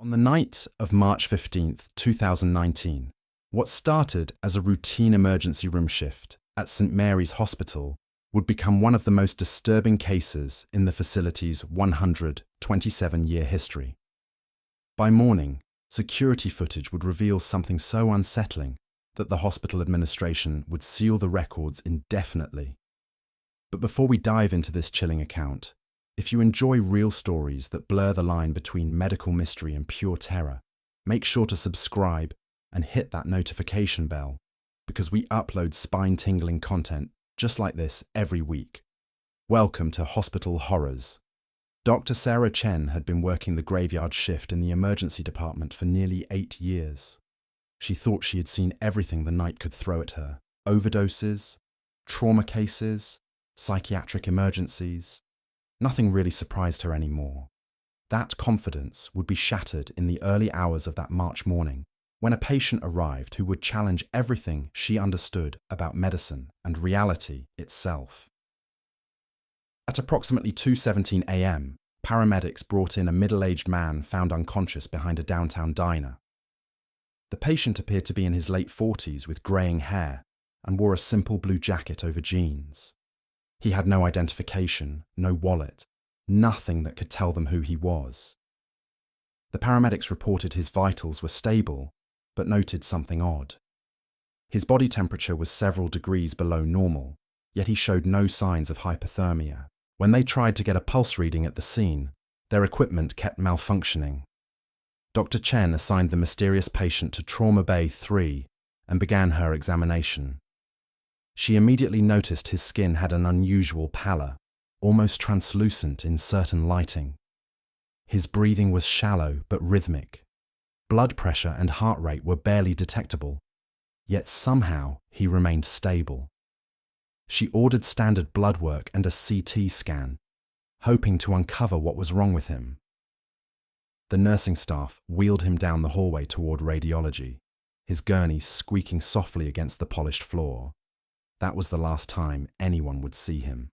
On the night of March 15th, 2019, what started as a routine emergency room shift at St. Mary's Hospital would become one of the most disturbing cases in the facility's 127-year history. By morning, security footage would reveal something so unsettling that the hospital administration would seal the records indefinitely. But before we dive into this chilling account, if you enjoy real stories that blur the line between medical mystery and pure terror, make sure to subscribe and hit that notification bell, because we upload spine-tingling content just like this every week. Welcome to Hospital Horrors. Dr. Sarah Chen had been working the graveyard shift in the emergency department for nearly 8 years. She thought she had seen everything the night could throw at her: overdoses, trauma cases, psychiatric emergencies. Nothing really surprised her anymore. That confidence would be shattered in the early hours of that March morning when a patient arrived who would challenge everything she understood about medicine and reality itself. At approximately 2:17 a.m., paramedics brought in a middle-aged man found unconscious behind a downtown diner. The patient appeared to be in his late 40s with greying hair and wore a simple blue jacket over jeans. He had no identification, no wallet, nothing that could tell them who he was. The paramedics reported his vitals were stable, but noted something odd. His body temperature was several degrees below normal, yet he showed no signs of hypothermia. When they tried to get a pulse reading at the scene, their equipment kept malfunctioning. Dr. Chen assigned the mysterious patient to Trauma Bay 3 and began her examination. She immediately noticed his skin had an unusual pallor, almost translucent in certain lighting. His breathing was shallow but rhythmic. Blood pressure and heart rate were barely detectable, yet somehow he remained stable. She ordered standard blood work and a CT scan, hoping to uncover what was wrong with him. The nursing staff wheeled him down the hallway toward radiology, his gurney squeaking softly against the polished floor. That was the last time anyone would see him.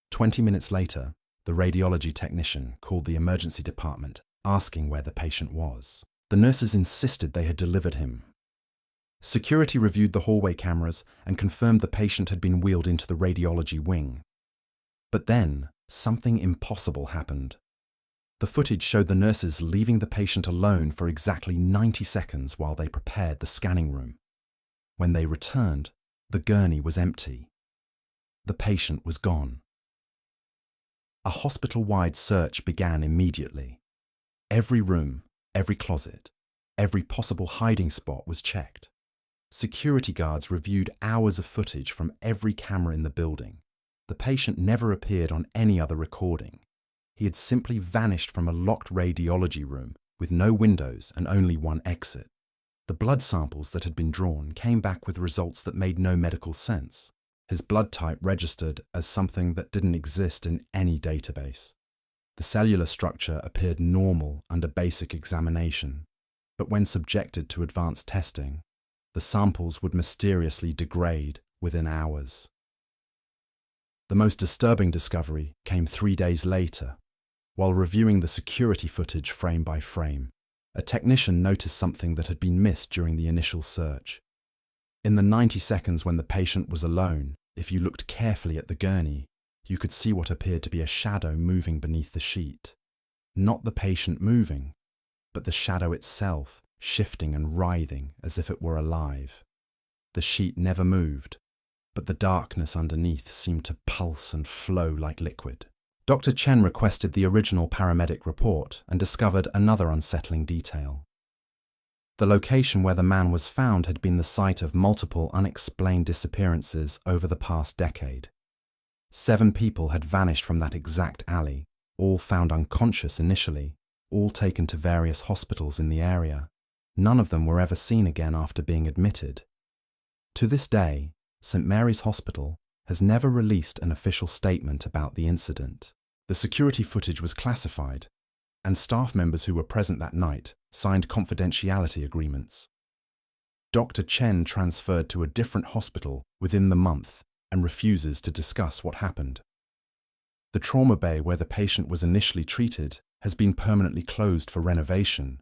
20 minutes later, the radiology technician called the emergency department, asking where the patient was. The nurses insisted they had delivered him. Security reviewed the hallway cameras and confirmed the patient had been wheeled into the radiology wing. But then, something impossible happened. The footage showed the nurses leaving the patient alone for exactly 90 seconds while they prepared the scanning room. When they returned, the gurney was empty. The patient was gone. A hospital-wide search began immediately. Every room, every closet, every possible hiding spot was checked. Security guards reviewed hours of footage from every camera in the building. The patient never appeared on any other recording. He had simply vanished from a locked radiology room with no windows and only one exit. The blood samples that had been drawn came back with results that made no medical sense. His blood type registered as something that didn't exist in any database. The cellular structure appeared normal under basic examination, but when subjected to advanced testing, the samples would mysteriously degrade within hours. The most disturbing discovery came 3 days later. While reviewing the security footage frame by frame, a technician noticed something that had been missed during the initial search. In the 90 seconds when the patient was alone, if you looked carefully at the gurney, you could see what appeared to be a shadow moving beneath the sheet. Not the patient moving, but the shadow itself shifting and writhing as if it were alive. The sheet never moved, but the darkness underneath seemed to pulse and flow like liquid. Dr. Chen requested the original paramedic report and discovered another unsettling detail. The location where the man was found had been the site of multiple unexplained disappearances over the past decade. 7 people had vanished from that exact alley, all found unconscious initially, all taken to various hospitals in the area. None of them were ever seen again after being admitted. To this day, St. Mary's Hospital has never released an official statement about the incident. The security footage was classified, and staff members who were present that night signed confidentiality agreements. Dr. Chen transferred to a different hospital within the month and refuses to discuss what happened. The trauma bay where the patient was initially treated has been permanently closed for renovation,